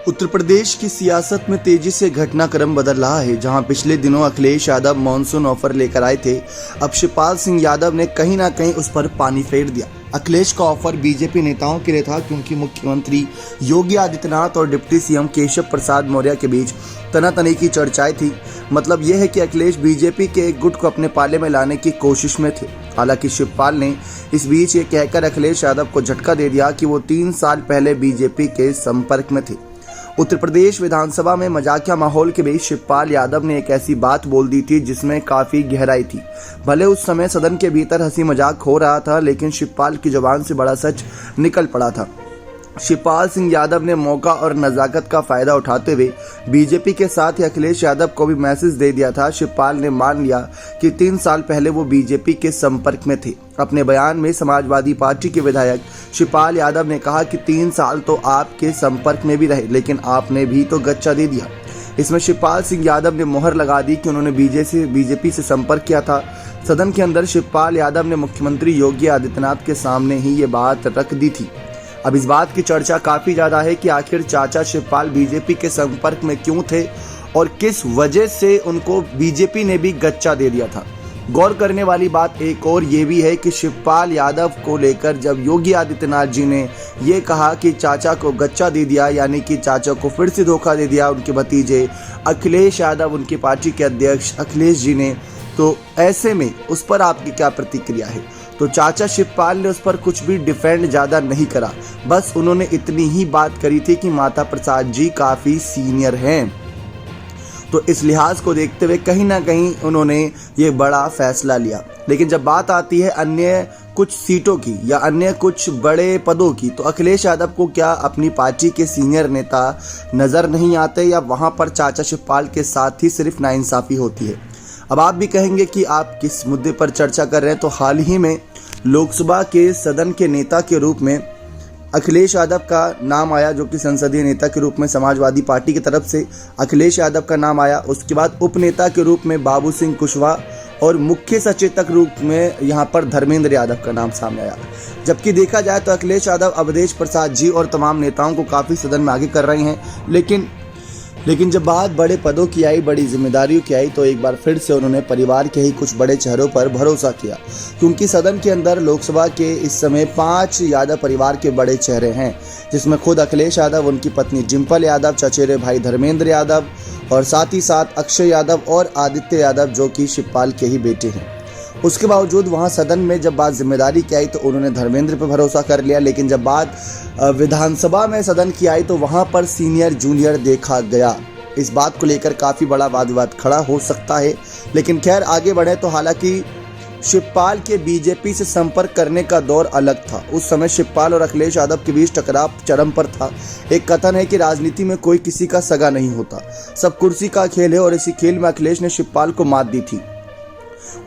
उत्तर प्रदेश की सियासत में तेजी से घटनाक्रम बदल रहा है। जहां पिछले दिनों अखिलेश यादव मॉनसून ऑफर लेकर आए थे, अब शिवपाल सिंह यादव ने कहीं ना कहीं उस पर पानी फेर दिया। अखिलेश का ऑफर बीजेपी नेताओं के लिए था, क्योंकि मुख्यमंत्री योगी आदित्यनाथ और डिप्टी सीएम केशव प्रसाद मौर्य के बीच तनातनी की चर्चाएं थी। मतलब यह है कि अखिलेश बीजेपी के एक गुट को अपने पाले में लाने की कोशिश में थे। हालांकि शिवपाल ने इस बीच ये कहकर अखिलेश यादव को झटका दे दिया कि वो 3 साल पहले बीजेपी के संपर्क में थे। उत्तर प्रदेश विधानसभा में मजाकिया माहौल के बीच शिवपाल यादव ने एक ऐसी बात बोल दी थी जिसमें काफी गहराई थी। भले उस समय सदन के भीतर हंसी मजाक हो रहा था, लेकिन शिवपाल की जुबान से बड़ा सच निकल पड़ा था। शिवपाल सिंह यादव ने मौका और नजाकत का फायदा उठाते हुए बीजेपी के साथ ही अखिलेश यादव को भी मैसेज दे दिया था। शिवपाल ने मान लिया कि 3 साल पहले वो बीजेपी के संपर्क में थे। अपने बयान में समाजवादी पार्टी के विधायक शिवपाल यादव ने कहा कि 3 साल तो आपके संपर्क में भी रहे, लेकिन आपने भी तो गच्चा दे दिया। इसमें शिवपाल सिंह यादव ने मोहर लगा दी कि उन्होंने बीजेपी से संपर्क किया था। सदन के अंदर शिवपाल यादव ने मुख्यमंत्री योगी आदित्यनाथ के सामने ही ये बात रख दी थी। अब इस बात की चर्चा काफी ज्यादा है कि आखिर चाचा शिवपाल बीजेपी के संपर्क में क्यों थे और किस वजह से उनको बीजेपी ने भी गच्चा दे दिया था। गौर करने वाली बात एक और ये भी है कि शिवपाल यादव को लेकर जब योगी आदित्यनाथ जी ने ये कहा कि चाचा को गच्चा दे दिया, यानी कि चाचा को फिर से धोखा दे दिया उनके भतीजे अखिलेश यादव, उनकी पार्टी के अध्यक्ष अखिलेश जी ने, तो ऐसे में उस पर आपकी क्या प्रतिक्रिया है? तो चाचा शिवपाल ने उस पर कुछ भी डिफेंड ज़्यादा नहीं करा, बस उन्होंने इतनी ही बात करी थी कि माता प्रसाद जी काफ़ी सीनियर हैं। तो इस लिहाज को देखते हुए कहीं ना कहीं उन्होंने ये बड़ा फैसला लिया। लेकिन जब बात आती है अन्य कुछ सीटों की या अन्य कुछ बड़े पदों की, तो अखिलेश यादव को क्या अपनी पार्टी के सीनियर नेता नज़र नहीं आते, या वहाँ पर चाचा शिवपाल के साथ ही सिर्फ नाइंसाफ़ी होती है? अब आप भी कहेंगे कि आप किस मुद्दे पर चर्चा कर रहे हैं। तो हाल ही में लोकसभा के सदन के नेता के रूप में अखिलेश यादव का नाम आया, जो कि संसदीय नेता के रूप में समाजवादी पार्टी की तरफ से अखिलेश यादव का नाम आया। उसके बाद उपनेता के रूप में बाबू सिंह कुशवाहा और मुख्य सचेतक रूप में यहाँ पर धर्मेंद्र यादव का नाम सामने आया। जबकि देखा जाए तो अखिलेश यादव अवधेश प्रसाद जी और तमाम नेताओं को काफ़ी सदन में आगे कर रहे हैं, लेकिन जब बात बड़े पदों की आई, बड़ी जिम्मेदारियों की आई, तो एक बार फिर से उन्होंने परिवार के ही कुछ बड़े चेहरों पर भरोसा किया। क्योंकि सदन के अंदर लोकसभा के इस समय 5 यादव परिवार के बड़े चेहरे हैं, जिसमें खुद अखिलेश यादव, उनकी पत्नी डिम्पल यादव, चचेरे भाई धर्मेंद्र यादव और साथ ही साथ अक्षय यादव और आदित्य यादव, जो कि शिवपाल के ही बेटे हैं। उसके बावजूद वहाँ सदन में जब बात जिम्मेदारी की आई तो उन्होंने धर्मेंद्र पर भरोसा कर लिया। लेकिन जब बात विधानसभा में सदन की आई तो वहाँ पर सीनियर जूनियर देखा गया। इस बात को लेकर काफ़ी बड़ा वाद विवाद खड़ा हो सकता है, लेकिन खैर आगे बढ़े तो हालांकि शिवपाल के बीजेपी से संपर्क करने का दौर अलग था। उस समय शिवपाल और अखिलेश यादव के बीच टकराव चरम पर था। एक कथन है कि राजनीति में कोई किसी का सगा नहीं होता, सब कुर्सी का खेल है, और इसी खेल में अखिलेश ने शिवपाल को मात दी थी।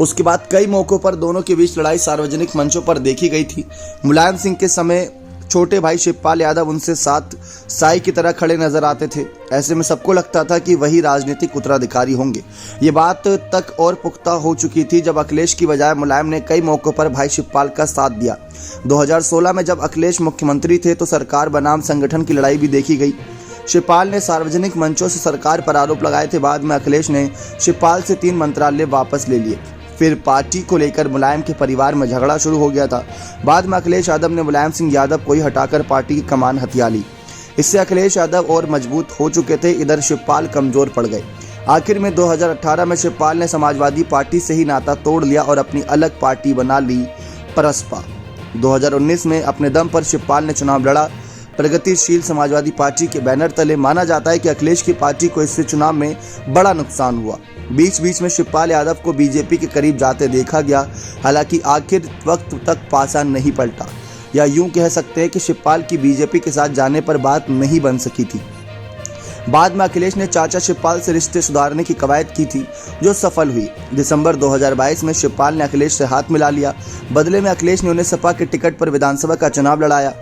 उसके बाद कई मौकों पर दोनों के बीच लड़ाई सार्वजनिक मंचों पर देखी गई थी। मुलायम सिंह के समय छोटे भाई शिवपाल यादव उनसे साथ साई की तरह खड़े नजर आते थे। ऐसे में सबको लगता था कि वही राजनीतिक उत्तराधिकारी होंगे। ये बात तक और पुख्ता हो चुकी थी जब अखिलेश की बजाय मुलायम ने कई मौकों पर भाई शिवपाल का साथ दिया। 2016 में जब अखिलेश मुख्यमंत्री थे तो सरकार बनाम संगठन की लड़ाई भी देखी गई। शिवपाल ने सार्वजनिक मंचों से सरकार पर आरोप लगाए थे। बाद में अखिलेश ने शिवपाल से 3 मंत्रालय वापस ले लिए। फिर पार्टी को लेकर मुलायम के परिवार में झगड़ा शुरू हो गया था। बाद में अखिलेश यादव ने मुलायम सिंह यादव को ही हटाकर पार्टी की कमान हथिया ली। इससे अखिलेश यादव और मजबूत हो चुके थे, इधर शिवपाल कमजोर पड़ गए। आखिर में 2018 में शिवपाल ने समाजवादी पार्टी से ही नाता तोड़ लिया और अपनी अलग पार्टी बना ली, प्रसपा। 2019 में अपने दम पर शिवपाल ने चुनाव लड़ा। प्रगतिशील समाजवादी पार्टी के बैनर तले माना जाता है कि अखिलेश की पार्टी को इससे चुनाव में बड़ा नुकसान हुआ। बीच बीच में शिवपाल यादव को बीजेपी के करीब जाते देखा गया। हालांकि आखिर वक्त तक पासा नहीं पलटा, या यूं कह सकते हैं कि शिवपाल की बीजेपी के साथ जाने पर बात नहीं बन सकी थी। बाद में अखिलेश ने चाचा शिवपाल से रिश्ते सुधारने की कवायद की थी, जो सफल हुई। दिसंबर 2022 में शिवपाल ने अखिलेश से हाथ मिला लिया। बदले में अखिलेश ने उन्हें सपा के टिकट पर विधानसभा का चुनाव लड़ाया।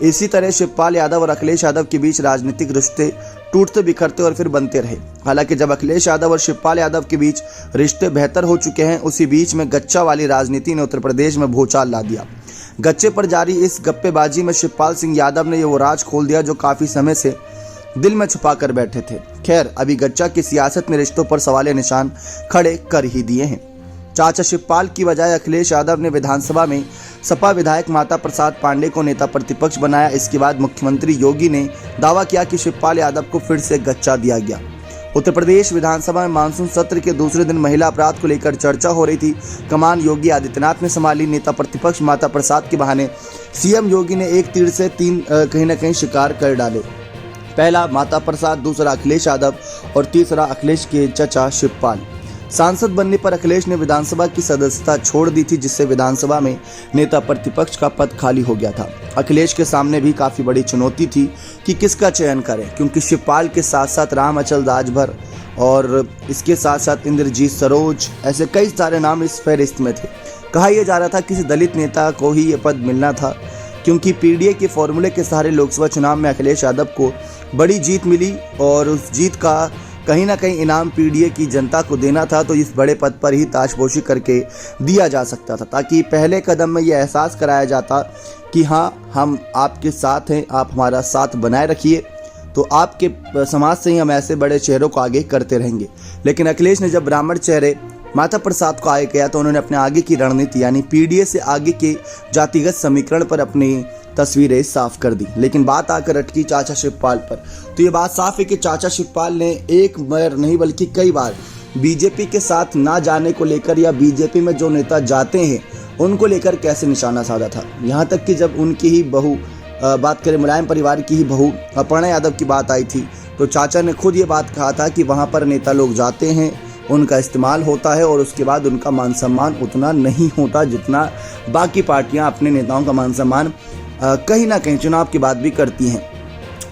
इसी तरह शिवपाल यादव और अखिलेश यादव के बीच राजनीतिक रिश्ते टूटते बिखरते और फिर बनते रहे। हालांकि जब अखिलेश यादव और शिवपाल यादव के बीच रिश्ते बेहतर हो चुके हैं, उसी बीच में गच्चा वाली राजनीति ने उत्तर प्रदेश में भूचाल ला दिया। गच्चे पर जारी इस गप्पेबाजी में शिवपाल सिंह यादव ने वो राज खोल दिया जो काफ़ी समय से दिल में छुपा कर बैठे थे। खैर, अभी गच्चा की सियासत ने रिश्तों पर सवालिया निशान खड़े कर ही दिए हैं। चाचा शिवपाल की बजाय अखिलेश यादव ने विधानसभा में सपा विधायक माता प्रसाद पांडे को नेता प्रतिपक्ष बनाया। इसके बाद मुख्यमंत्री योगी ने दावा किया कि शिवपाल यादव को फिर से गच्चा दिया गया। उत्तर प्रदेश विधानसभा में मानसून सत्र के दूसरे दिन महिला अपराध को लेकर चर्चा हो रही थी। कमान योगी आदित्यनाथ ने संभाली। नेता प्रतिपक्ष माता प्रसाद के बहाने सीएम योगी ने एक तीर से तीन कहीं न कहीं शिकार कर डाले। पहला माता प्रसाद, दूसरा अखिलेश यादव और तीसरा अखिलेश के चचा शिवपाल। सांसद बनने पर अखिलेश ने विधानसभा की सदस्यता छोड़ दी थी, जिससे विधानसभा में नेता प्रतिपक्ष का पद खाली हो गया था। अखिलेश के सामने भी काफी बड़ी चुनौती थी कि किसका चयन करें, क्योंकि शिवपाल के साथ साथ राम अचल राजभर और इसके साथ साथ इंद्रजीत सरोज, ऐसे कई सारे नाम इस फहरिस्त में थे। कहा यह जा रहा था किसी दलित नेता को ही यह पद मिलना था, क्योंकि पीडीए के फॉर्मूले के सहारे लोकसभा चुनाव में अखिलेश यादव को बड़ी जीत मिली और उस जीत का कहीं ना कहीं इनाम पीडीए की जनता को देना था। तो इस बड़े पद पर ही ताशपोशी करके दिया जा सकता था, ताकि पहले कदम में यह एहसास कराया जाता कि हाँ, हम आपके साथ हैं, आप हमारा साथ बनाए रखिए, तो आपके समाज से ही हम ऐसे बड़े चेहरों को आगे करते रहेंगे। लेकिन अखिलेश ने जब ब्राह्मण चेहरे माता प्रसाद को आगे किया तो उन्होंने अपने आगे की रणनीति यानी पीडीए से आगे के जातिगत समीकरण पर अपनी तस्वीरें साफ कर दी। लेकिन बात आकर अटकी चाचा शिवपाल पर। तो ये बात साफ है कि चाचा शिवपाल ने एक बार नहीं बल्कि कई बार बीजेपी के साथ ना जाने को लेकर या बीजेपी में जो नेता जाते हैं उनको लेकर कैसे निशाना साधा था। यहाँ तक कि जब उनकी ही बहू, बात करें मुलायम परिवार की ही बहू अपर्णा यादव की बात आई थी, तो चाचा ने खुद ये बात कहा था कि वहाँ पर नेता लोग जाते हैं, उनका इस्तेमाल होता है और उसके बाद उनका मान सम्मान उतना नहीं होता जितना बाकी पार्टियां अपने नेताओं का मान सम्मान कहीं ना कहीं चुनाव के बाद भी करती हैं।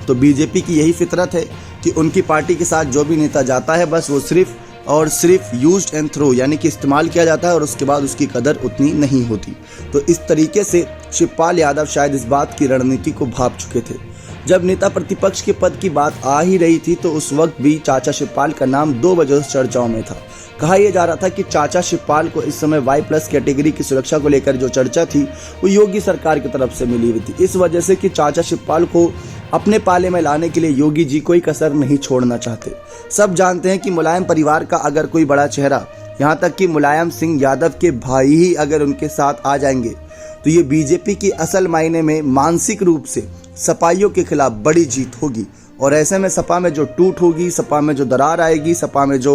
तो बीजेपी की यही फितरत है कि उनकी पार्टी के साथ जो भी नेता जाता है बस वो सिर्फ और सिर्फ यूज्ड एंड थ्रो यानी कि इस्तेमाल किया जाता है और उसके बाद उसकी कदर उतनी नहीं होती। तो इस तरीके से शिवपाल यादव शायद इस बात की रणनीति को भांप चुके थे। जब नेता प्रतिपक्ष के पद की बात आ ही रही थी तो उस वक्त भी चाचा शिवपाल का नाम 2 वजह से चर्चाओं में था। कहा यह जा रहा था कि चाचा शिवपाल को इस समय Y+ कैटेगरी की सुरक्षा को लेकर जो चर्चा थी वो योगी सरकार की तरफ से मिली हुई थी, इस वजह से कि चाचा शिवपाल को अपने पाले में लाने के लिए योगी जी कोई कसर नहीं छोड़ना चाहते। सब जानते हैं कि मुलायम परिवार का अगर कोई बड़ा चेहरा, यहाँ तक कि मुलायम सिंह यादव के भाई ही अगर उनके साथ आ जाएंगे तो ये बीजेपी की असल मायने में मानसिक रूप से सपाइयों के खिलाफ बड़ी जीत होगी। और ऐसे में सपा में जो टूट होगी, सपा में जो दरार आएगी, सपा में जो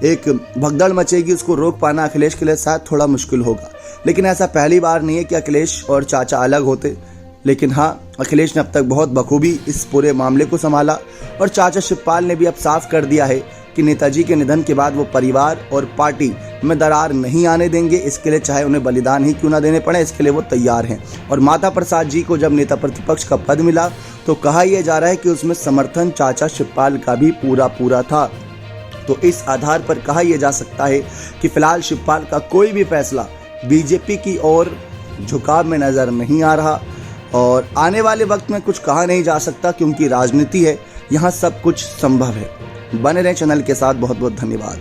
एक भगदड़ मचेगी, उसको रोक पाना अखिलेश के लिए शायद थोड़ा मुश्किल होगा। लेकिन ऐसा पहली बार नहीं है कि अखिलेश और चाचा अलग होते। लेकिन हाँ, अखिलेश ने अब तक बहुत बखूबी इस पूरे मामले को संभाला और चाचा शिवपाल ने भी अब साफ कर दिया है कि नेताजी के निधन के बाद वो परिवार और पार्टी में दरार नहीं आने देंगे। इसके लिए चाहे उन्हें बलिदान ही क्यों ना देने पड़े, इसके लिए वो तैयार हैं। और माता प्रसाद जी को जब नेता प्रतिपक्ष का पद मिला तो कहा यह जा रहा है कि उसमें समर्थन चाचा शिवपाल का भी पूरा था। तो इस आधार पर कहा यह जा सकता है कि फिलहाल शिवपाल का कोई भी फैसला बीजेपी की ओर झुकाव में नजर नहीं आ रहा और आने वाले वक्त में कुछ कहा नहीं जा सकता, क्योंकि राजनीति है, यहाँ सब कुछ संभव है। बने रहें चैनल के साथ। बहुत बहुत धन्यवाद।